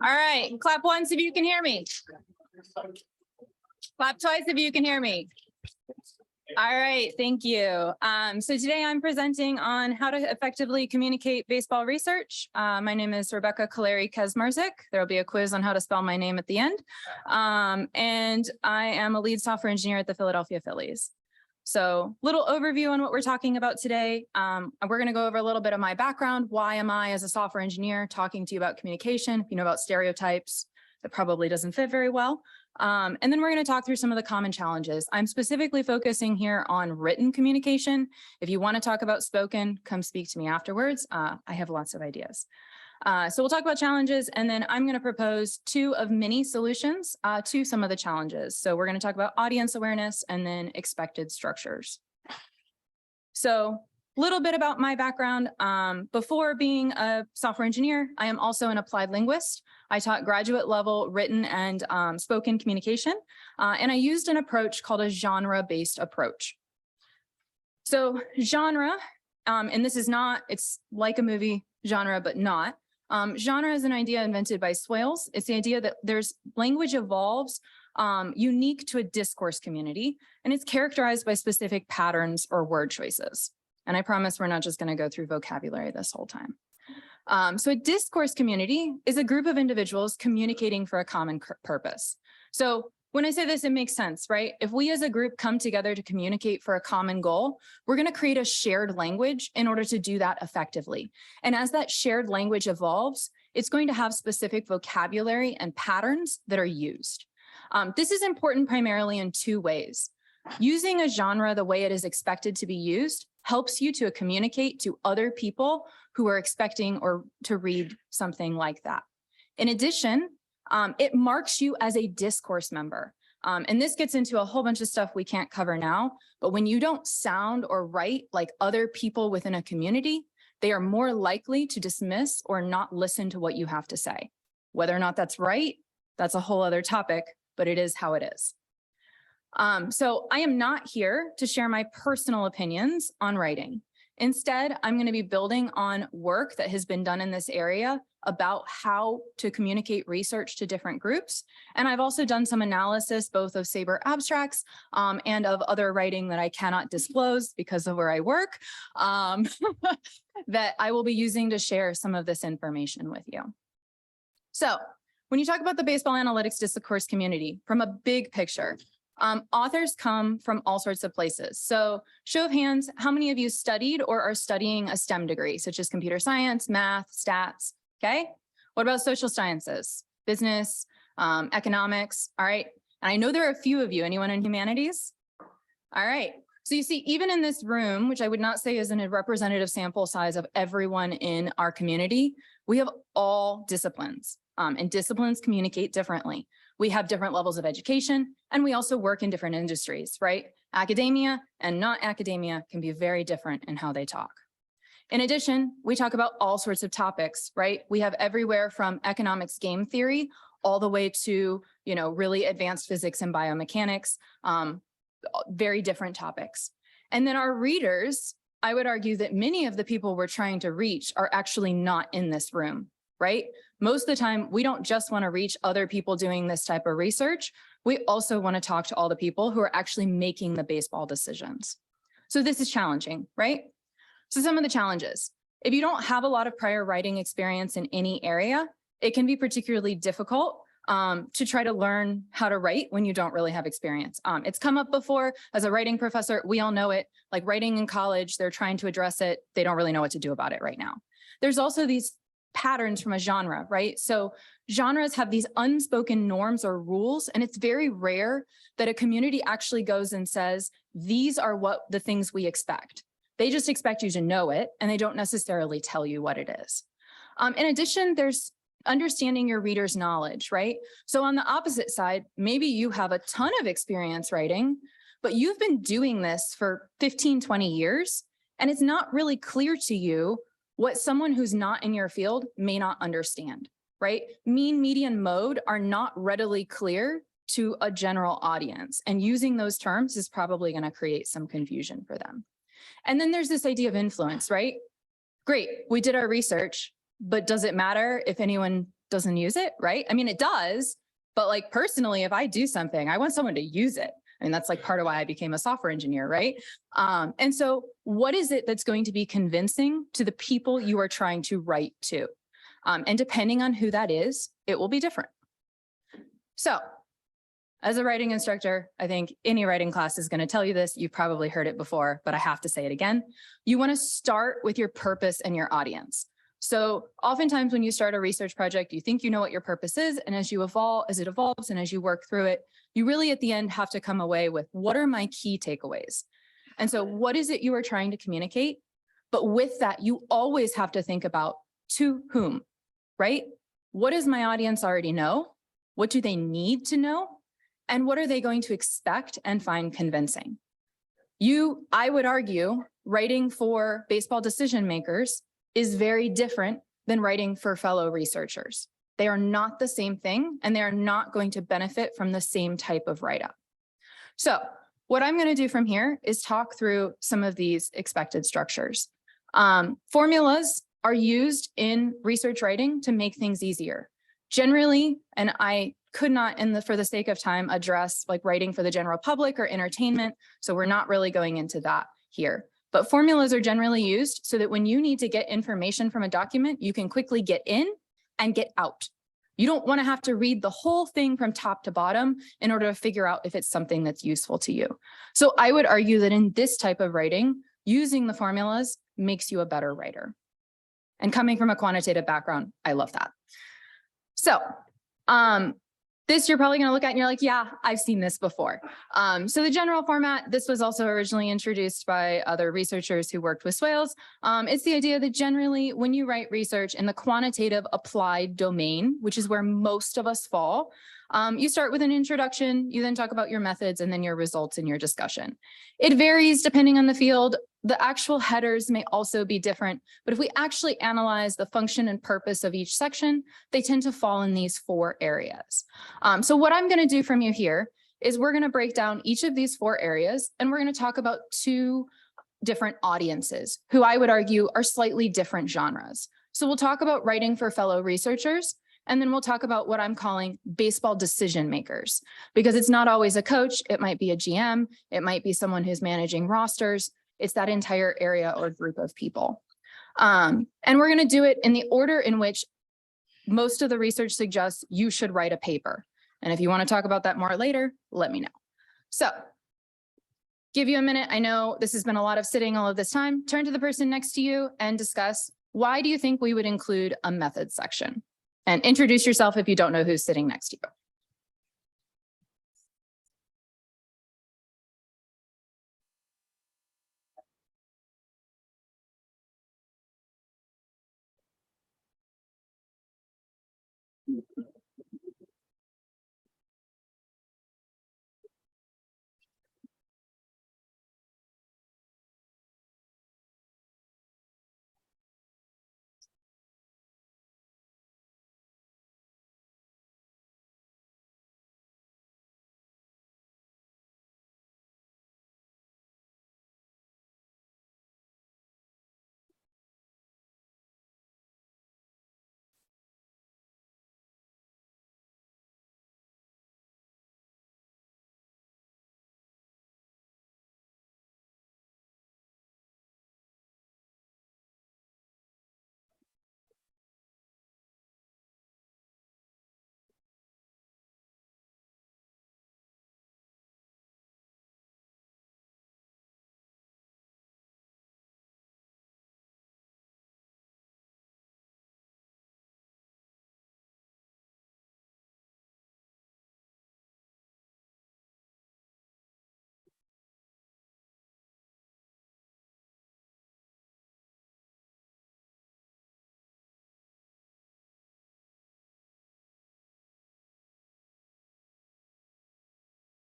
All right, clap once if you can hear me. Clap twice if you can hear me. All right, thank you. So today I'm presenting on how to effectively communicate baseball research. My name is Rebekah Callari-Kaczmarczyk. There will be a quiz on how to spell my name at the end. And I am a lead software engineer at the Philadelphia Phillies. So little overview on what we're talking about today. We're going to go over a little bit of my background. Why am I, as a software engineer, talking to you about communication? If you know about stereotypes, that probably doesn't fit very well. And then we're going to talk through some of the common challenges. I'm specifically focusing here on written communication. If you want to talk about spoken, come speak to me afterwards. I have lots of ideas. So we'll talk about challenges, and then I'm going to propose two of many solutions to some of the challenges. So we're going to talk about audience awareness and then expected structures. So a little bit about my background. Before being a software engineer, I am also an applied linguist. I taught graduate level written and spoken communication, and I used an approach called a genre-based approach. So genre, and this is not, it's like a movie genre, but not. Genre is an idea invented by Swales. It's the idea that language evolves unique to a discourse community, and it's characterized by specific patterns or word choices. And I promise we're not just going to go through vocabulary this whole time. So a discourse community is a group of individuals communicating for a common purpose. So when I say this, it makes sense, right? If we as a group come together to communicate for a common goal, we're going to create a shared language in order to do that effectively. And as that shared language evolves, it's going to have specific vocabulary and patterns that are used. This is important primarily in two ways. Using a genre the way it is expected to be used helps you to communicate to other people who are expecting or to read something like that. In addition, it marks you as a discourse member. And this gets into a whole bunch of stuff we can't cover now, but when you don't sound or write like other people within a community, they are more likely to dismiss or not listen to what you have to say. Whether or not that's right, that's a whole other topic, but it is how it is. So I am not here to share my personal opinions on writing. Instead, I'm going to be building on work that has been done in this area about how to communicate research to different groups. And I've also done some analysis, both of SABR abstracts and of other writing that I cannot disclose because of where I work, that I will be using to share some of this information with you. So when you talk about the baseball analytics discourse community from a big picture, authors come from all sorts of places. So show of hands, how many of you studied or are studying a STEM degree, such as computer science, math, stats? Okay. What about social sciences, business, economics? All right. And I know there are a few of you. Anyone in humanities? All right. So you see, even in this room, which I would not say is a representative sample size of everyone in our community, we have all disciplines, and disciplines communicate differently. We have different levels of education, and we also work in different industries, right? Academia and not academia can be very different in how they talk. In addition, we talk about all sorts of topics, right? We have everywhere from economics game theory all the way to, really advanced physics and biomechanics, very different topics. And then our readers, I would argue that many of the people we're trying to reach are actually not in this room, right? Most of the time, we don't just want to reach other people doing this type of research. We also want to talk to all the people who are actually making the baseball decisions. So this is challenging, right? So some of the challenges. If you don't have a lot of prior writing experience in any area, it can be particularly difficult to try to learn how to write when you don't really have experience. It's come up before as a writing professor. We all know it, like writing in college, they're trying to address it. They don't really know what to do about it right now. There's also these patterns from a genre, right? So genres have these unspoken norms or rules, and it's very rare that a community actually goes and says, these are what the things we expect. They just expect you to know it, and they don't necessarily tell you what it is. In addition, there's understanding your reader's knowledge, right? So on the opposite side, maybe you have a ton of experience writing, but you've been doing this for 15, 20 years, and it's not really clear to you what someone who's not in your field may not understand, right? Mean, median, mode are not readily clear to a general audience, and using those terms is probably going to create some confusion for them. And then there's this idea of influence, right? Great, we did our research, but does it matter if anyone doesn't use it, right? I mean, it does, but like personally, if I do something, I want someone to use it. I mean, that's like part of why I became a software engineer, right? And so what is it that's going to be convincing to the people you are trying to write to? And depending on who that is, it will be different. So as a writing instructor, I think any writing class is going to tell you this. You've probably heard it before, but I have to say it again. You want to start with your purpose and your audience. So oftentimes when you start a research project, you think you know what your purpose is. And as it evolves and as you work through it, you really at the end have to come away with, what are my key takeaways? And so what is it you are trying to communicate? But with that, you always have to think about to whom, right? What does my audience already know? What do they need to know? And what are they going to expect and find convincing? I would argue, writing for baseball decision makers is very different than writing for fellow researchers. They are not the same thing, and they are not going to benefit from the same type of write-up. So what I'm going to do from here is talk through some of these expected structures. Formulas are used in research writing to make things easier. Generally, and I could not, for the sake of time, address like writing for the general public or entertainment, so we're not really going into that here. But formulas are generally used so that when you need to get information from a document, you can quickly get in and get out. You don't want to have to read the whole thing from top to bottom in order to figure out if it's something that's useful to you. So I would argue that in this type of writing, using the formulas makes you a better writer. And coming from a quantitative background, I love that. So this you're probably going to look at and you're like, yeah, I've seen this before. So the general format, this was also originally introduced by other researchers who worked with swales. It's the idea that generally when you write research in the quantitative applied domain, which is where most of us fall, you start with an introduction, you then talk about your methods and then your results in your discussion. It varies depending on the field. The actual headers may also be different, but if we actually analyze the function and purpose of each section, they tend to fall in these 4 areas. So what I'm going to do from you here is we're going to break down each of these 4 areas, and we're going to talk about 2 different audiences who I would argue are slightly different genres. So we'll talk about writing for fellow researchers, and then we'll talk about what I'm calling baseball decision makers, because it's not always a coach. It might be a GM. It might be someone who's managing rosters. It's that entire area or group of people. And we're going to do it in the order in which most of the research suggests you should write a paper. And if you want to talk about that more later, let me know. So give you a minute. I know this has been a lot of sitting all of this time. Turn to the person next to you and discuss, why do you think we would include a method section? And introduce yourself if you don't know who's sitting next to you.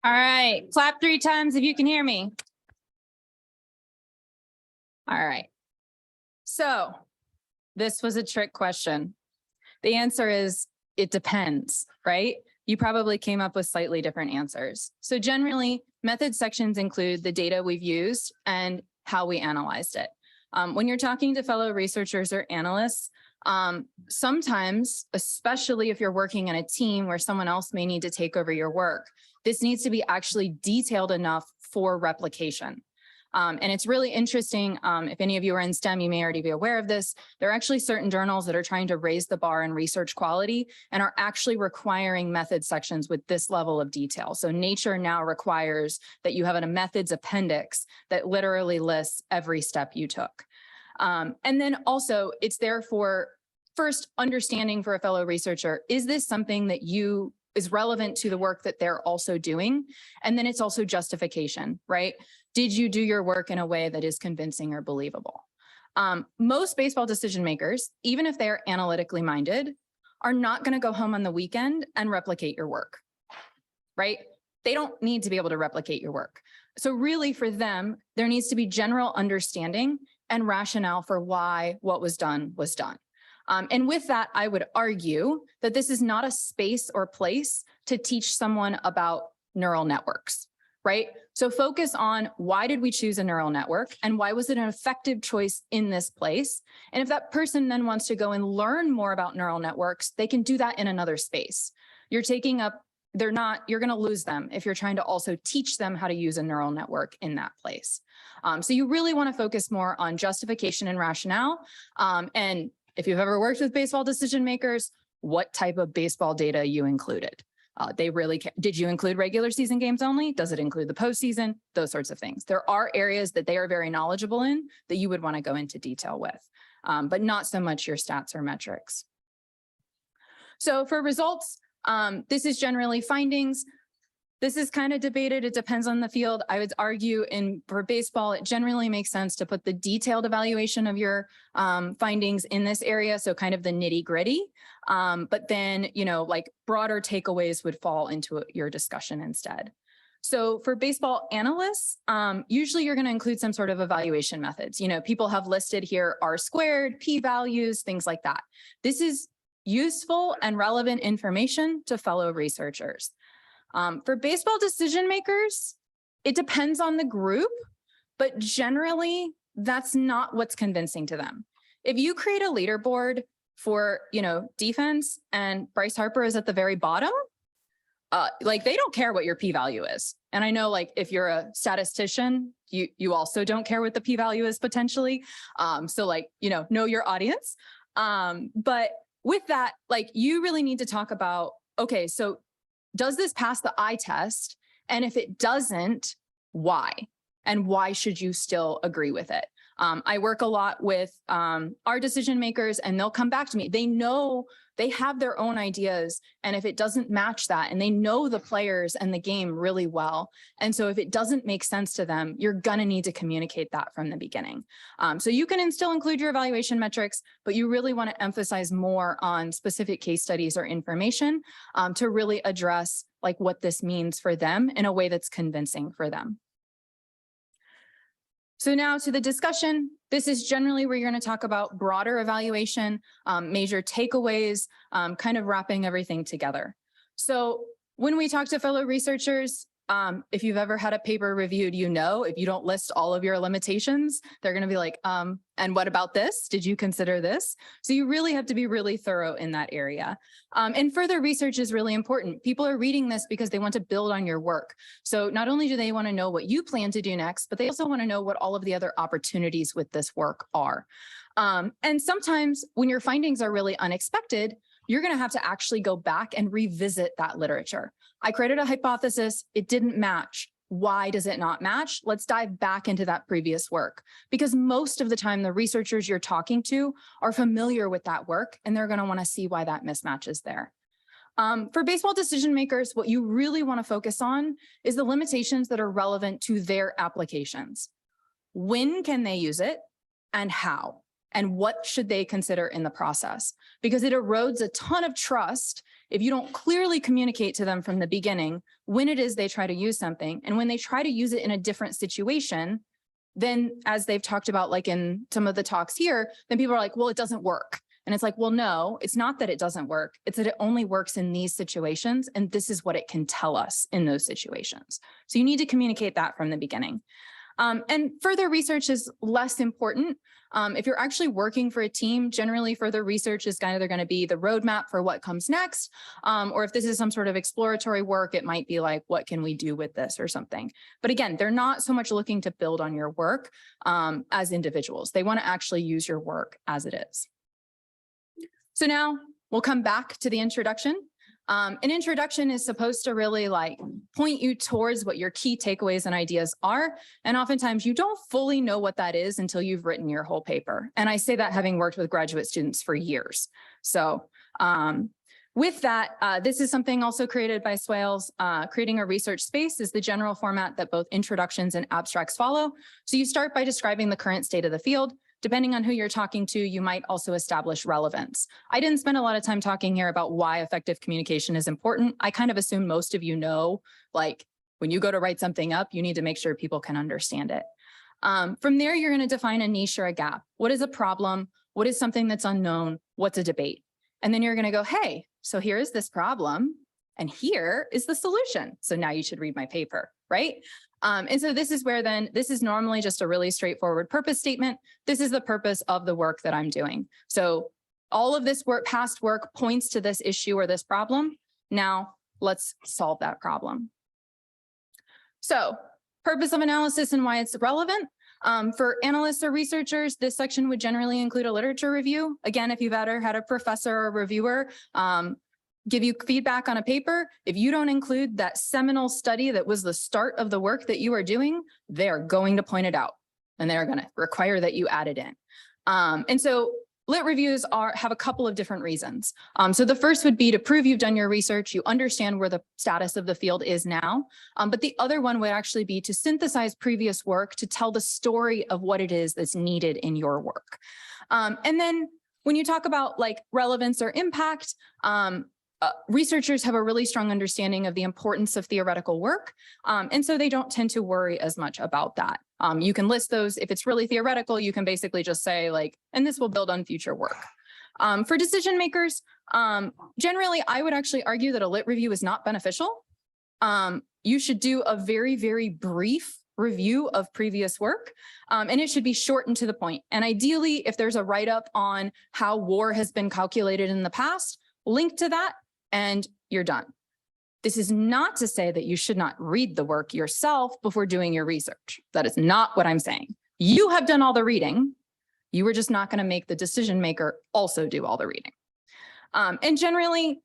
All right, clap 3 times if you can hear me. All right. So this was a trick question. The answer is, it depends, right? You probably came up with slightly different answers. So generally, method sections include the data we've used and how we analyzed it. When you're talking to fellow researchers or analysts, Sometimes, especially if you're working in a team where someone else may need to take over your work, this needs to be actually detailed enough for replication. And it's really interesting. If any of you are in STEM, you may already be aware of this. There are actually certain journals that are trying to raise the bar in research quality and are actually requiring method sections with this level of detail. So Nature now requires that you have a methods appendix that literally lists every step you took. And then also it's there for first understanding for a fellow researcher, is this something that is relevant to the work that they're also doing? And then it's also justification, right? Did you do your work in a way that is convincing or believable? Most baseball decision makers, even if they're analytically minded, are not going to go home on the weekend and replicate your work, right? They don't need to be able to replicate your work. So really for them, there needs to be general understanding and rationale for why what was done was done. And with that, I would argue that this is not a space or place to teach someone about neural networks, right? So focus on why did we choose a neural network and why was it an effective choice in this place? And if that person then wants to go and learn more about neural networks, they can do that in another space. You're taking up, you're going to lose them if you're trying to also teach them how to use a neural network in that place. So you really want to focus more on justification and rationale. And if you've ever worked with baseball decision makers, what type of baseball data you included? They really care. Did you include regular season games only? Does it include the postseason? Those sorts of things. There are areas that they are very knowledgeable in that you would want to go into detail with, but not so much your stats or metrics. So for results, this is generally findings. This is kind of debated. It depends on the field. I would argue for baseball, it generally makes sense to put the detailed evaluation of your findings in this area. So kind of the nitty gritty. But then, like broader takeaways would fall into your discussion instead. So for baseball analysts, usually you're going to include some sort of evaluation methods. People have listed here R-squared, p-values, things like that. This is useful and relevant information to fellow researchers. For baseball decision makers, it depends on the group, but generally that's not what's convincing to them. If you create a leaderboard for, defense and Bryce Harper is at the very bottom, they don't care what your p-value is. And I know if you're a statistician, you also don't care what the p-value is potentially. So know your audience. But with that, you really need to talk about, okay, so does this pass the eye test? And if it doesn't, why? And why should you still agree with it? I work a lot with our decision makers and they'll come back to me. They know they have their own ideas. And if it doesn't match that, and they know the players and the game really well. And so if it doesn't make sense to them, you're going to need to communicate that from the beginning. So you can still include your evaluation metrics, but you really want to emphasize more on specific case studies or information to really address what this means for them in a way that's convincing for them. So now to the discussion. This is generally where you're going to talk about broader evaluation, major takeaways, kind of wrapping everything together. So when we talk to fellow researchers, if you've ever had a paper reviewed, if you don't list all of your limitations, they're going to be like, and what about this? Did you consider this? So you really have to be really thorough in that area. And further research is really important. People are reading this because they want to build on your work. So not only do they want to know what you plan to do next, but they also want to know what all of the other opportunities with this work are. And sometimes when your findings are really unexpected, you're going to have to actually go back and revisit that literature. I created a hypothesis. It didn't match. Why does it not match? Let's dive back into that previous work, because most of the time the researchers you're talking to are familiar with that work and they're going to want to see why that mismatch is there. For baseball decision makers, what you really want to focus on is the limitations that are relevant to their applications. When can they use it and how? And what should they consider in the process? Because it erodes a ton of trust if you don't clearly communicate to them from the beginning when it is they try to use something. And when they try to use it in a different situation, then as they've talked about in some of the talks here, then people are like, well, it doesn't work. And it's like, well, no, it's not that it doesn't work. It's that it only works in these situations. And this is what it can tell us in those situations. So you need to communicate that from the beginning. And further research is less important. If you're actually working for a team, generally further research is either going to be the roadmap for what comes next, or if this is some sort of exploratory work, it might be like, what can we do with this or something? But again, they're not so much looking to build on your work as individuals. They want to actually use your work as it is. So now we'll come back to the introduction. An introduction is supposed to really like point you towards what your key takeaways and ideas are. And oftentimes you don't fully know what that is until you've written your whole paper. And I say that having worked with graduate students for years. So with that, this is something also created by Swales. Creating a research space is the general format that both introductions and abstracts follow. So you start by describing the current state of the field. Depending on who you're talking to, you might also establish relevance. I didn't spend a lot of time talking here about why effective communication is important. I kind of assume most of you know, like when you go to write something up, you need to make sure people can understand it. From there, you're going to define a niche or a gap. What is a problem? What is something that's unknown? What's a debate? And then you're going to go, hey, so here is this problem, and here is the solution. So now you should read my paper, right? And so this is where then, this is normally just a really straightforward purpose statement. This is the purpose of the work that I'm doing. So all of this work, past work points to this issue or this problem. Now let's solve that problem. So purpose of analysis and why it's relevant. For analysts or researchers, this section would generally include a literature review. Again, if you've ever had a professor or reviewer give you feedback on a paper, if you don't include that seminal study that was the start of the work that you are doing, they're going to point it out and they're going to require that you add it in. And so lit reviews have a couple of different reasons. So the first would be to prove you've done your research, you understand where the status of the field is now. But the other one would actually be to synthesize previous work to tell the story of what it is that's needed in your work. And then when you talk about like relevance or impact, researchers have a really strong understanding of the importance of theoretical work, and so they don't tend to worry as much about that. You can list those. If it's really theoretical, you can basically just say like, and this will build on future work. For decision makers, generally, I would actually argue that a lit review is not beneficial. You should do a very, very brief review of previous work, and it should be short and to the point. And ideally, if there's a write-up on how war has been calculated in the past, link to that, and you're done. This is not to say that you should not read the work yourself before doing your research. That is not what I'm saying. You have done all the reading. You were just not going to make the decision maker also do all the reading. And generally,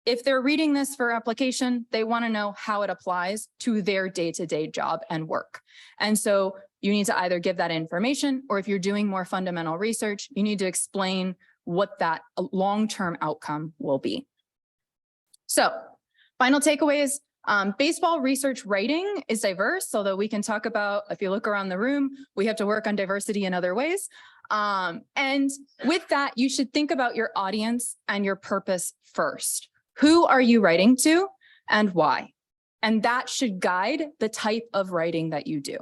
if they're reading this for application, they want to know how it applies to their day-to-day job and work. And so you need to either give that information, or if you're doing more fundamental research, you need to explain what that long-term outcome will be. So final takeaways, baseball research writing is diverse, although we can talk about, if you look around the room, we have to work on diversity in other ways. And with that, you should think about your audience and your purpose first. Who are you writing to and why? And that should guide the type of writing that you do.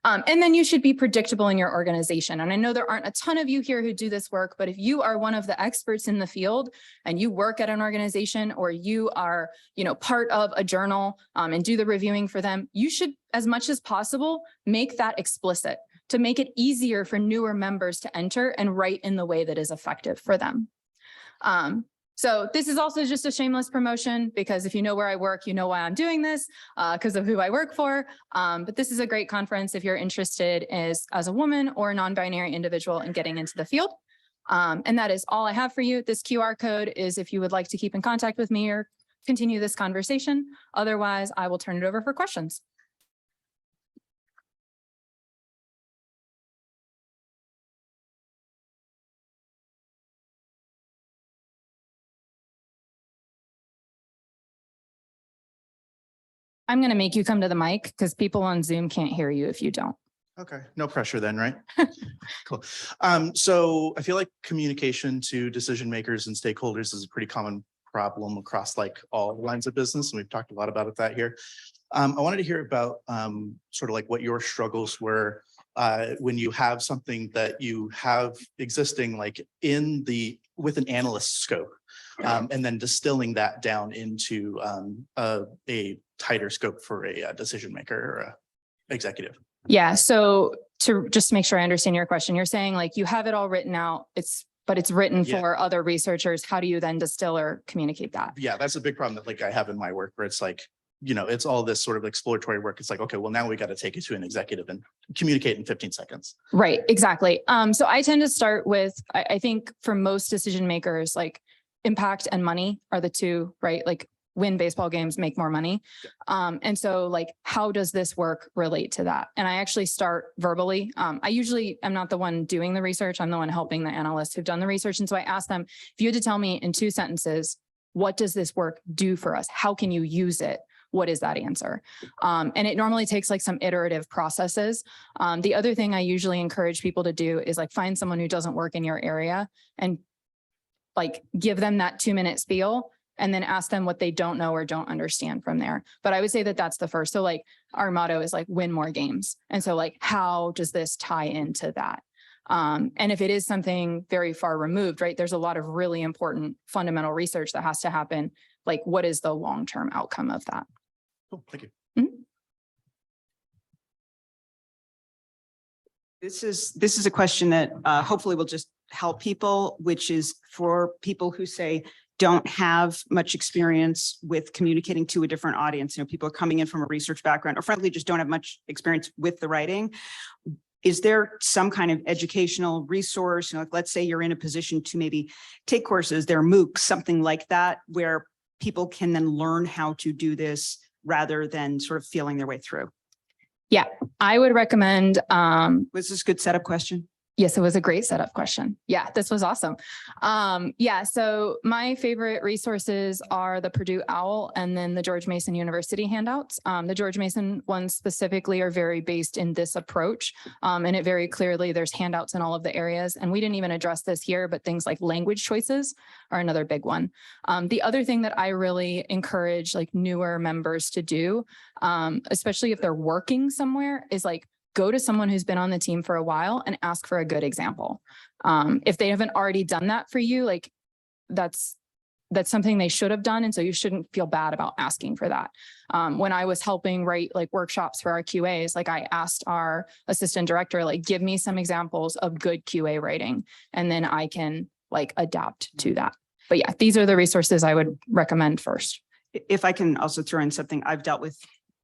And then you should be predictable in your organization. And I know there aren't a ton of you here who do this work, but if you are one of the experts in the field and you work at an organization, or you are, part of a journal and do the reviewing for them, you should, as much as possible, make that explicit to make it easier for newer members to enter and write in the way that is effective for them. So this is also just a shameless promotion, because if you know where I work, you know why I'm doing this, because of who I work for. But this is a great conference if you're interested as a woman or a non-binary individual in getting into the field. And that is all I have for you. This QR code is if you would like to keep in contact with me or continue this conversation. Otherwise, I will turn it over for questions. I'm going to make you come to the mic because people on Zoom can't hear you if you don't. Okay, no pressure then, right? Cool. So I feel like communication to decision makers and stakeholders is a pretty common problem across like all lines of business, and we've talked a lot about that here. I wanted to hear about sort of like what your struggles were when you have something that you have existing like with an analyst scope, and then distilling that down into a tighter scope for a decision maker or a executive. Yeah. So to just make sure I understand your question, you're saying like you have it all written out, but it's written Yeah. for other researchers. How do you then distill or communicate that? Yeah, that's a big problem that like I have in my work where it's like, it's all this sort of exploratory work. It's like, okay, well, now we got to take it to an executive and communicate in 15 seconds. Right, exactly. So I tend to start with, I think for most decision makers, like impact and money are the two, right? Like win baseball games, make more money. And so like, how does this work relate to that? And I actually start verbally. I usually am not the one doing the research. I'm the one helping the analysts who've done the research. And so I ask them, if you had to tell me in 2 sentences, what does this work do for us? How can you use it? What is that answer? And it normally takes like some iterative processes. The other thing I usually encourage people to do is like find someone who doesn't work in your area and like give them that 2-minute spiel and then ask them what they don't know or don't understand from there. But I would say that that's the first. So like our motto is like win more games. And so like, how does this tie into that? And if it is something very far removed, right, there's a lot of really important fundamental research that has to happen. Like, what is the long-term outcome of that? Cool, thank you. Mm-hmm. This is a question that hopefully will just help people, which is for people who say don't have much experience with communicating to a different audience. People are coming in from a research background or frankly just don't have much experience with the writing. Is there some kind of educational resource? Like let's say you're in a position to maybe take courses, there are MOOCs, something like that, where people can then learn how to do this rather than sort of feeling their way through. Yeah, I would recommend. Was this a good setup question? Yes, it was a great setup question. Yeah, this was awesome. Yeah, so my favorite resources are the Purdue OWL and then the George Mason University handouts. The George Mason ones specifically are very based in this approach. And it very clearly, there's handouts in all of the areas. And we didn't even address this here, but things like language choices are another big one. The other thing that I really encourage like newer members to do, especially if they're working somewhere, is like, go to someone who's been on the team for a while and ask for a good example. If they haven't already done that for you, like that's something they should have done. And so you shouldn't feel bad about asking for that. When I was helping write like workshops for our QAs, like I asked our assistant director, like, give me some examples of good QA writing, and then I can like adapt to that. But yeah, these are the resources I would recommend first. If I can also throw in something I've dealt with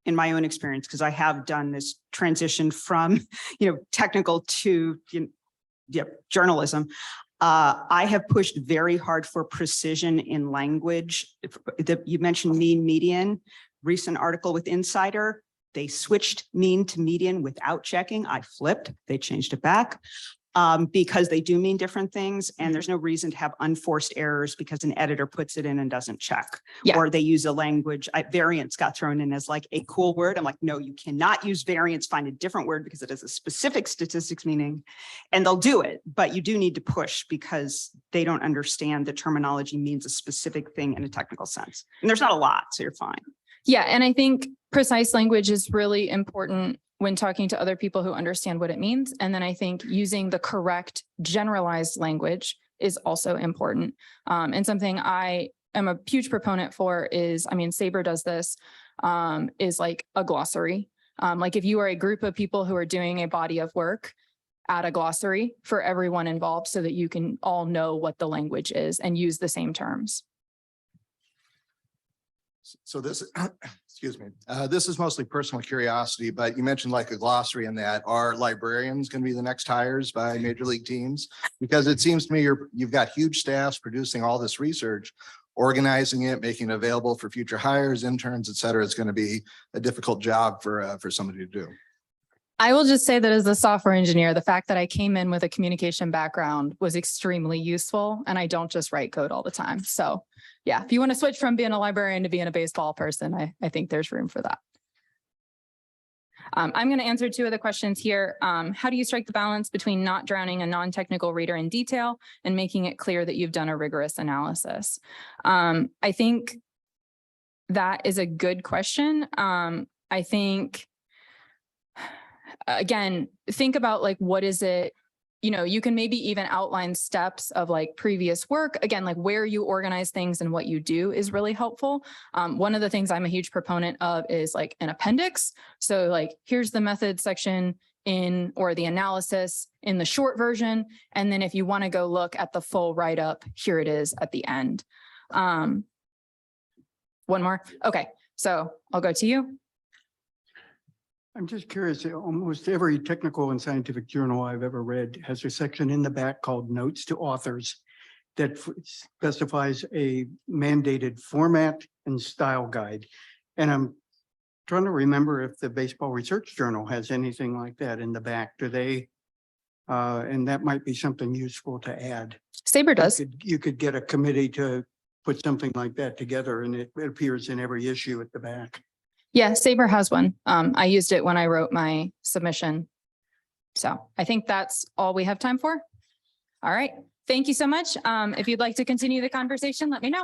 in my own experience, because I have done this transition from, technical to journalism. I have pushed very hard for precision in language. You mentioned mean median, recent article with Insider, they switched mean to median without checking. I flipped, they changed it back. Because they do mean different things, and there's no reason to have unforced errors because an editor puts it in and doesn't check. Yeah. Or they use a language, variance got thrown in as like a cool word. I'm like, no, you cannot use variance, find a different word because it has a specific statistics meaning, and they'll do it. But you do need to push because they don't understand the terminology means a specific thing in a technical sense. And there's not a lot, so you're fine. Yeah, and I think precise language is really important when talking to other people who understand what it means. And then I think using the correct generalized language is also important. And something I am a huge proponent for is, SABR does this, is like a glossary. Like if you are a group of people who are doing a body of work, add a glossary for everyone involved so that you can all know what the language is and use the same terms. So this, excuse me, this is mostly personal curiosity, but you mentioned like a glossary in that. Are librarians going to be the next hires by major league teams? Because it seems to me you've got huge staffs producing all this research, organizing it, making it available for future hires, interns, et cetera. It's going to be a difficult job for somebody to do. I will just say that as a software engineer, the fact that I came in with a communication background was extremely useful, and I don't just write code all the time. So yeah, if you want to switch from being a librarian to being a baseball person, I think there's room for that. I'm going to answer 2 of the questions here. How do you strike the balance between not drowning a non-technical reader in detail and making it clear that you've done a rigorous analysis? I think that is a good question. I think, again, think about like, what is it you know, you can maybe even outline steps of like previous work. Again, like where you organize things and what you do is really helpful. One of the things I'm a huge proponent of is like an appendix. So like, here's the method section or the analysis in the short version. And then if you want to go look at the full write-up, here it is at the end. One more. Okay, so I'll go to you. I'm just curious, almost every technical and scientific journal I've ever read has a section in the back called Notes to Authors that specifies a mandated format and style guide. And I'm trying to remember if the Baseball Research Journal has anything like that in the back. Do they? And that might be something useful to add. SABR does. You could get a committee to put something like that together, and it appears in every issue at the back. Yeah, SABR has one. I used it when I wrote my submission. So I think that's all we have time for. All right. Thank you so much. If you'd like to continue the conversation, let me know.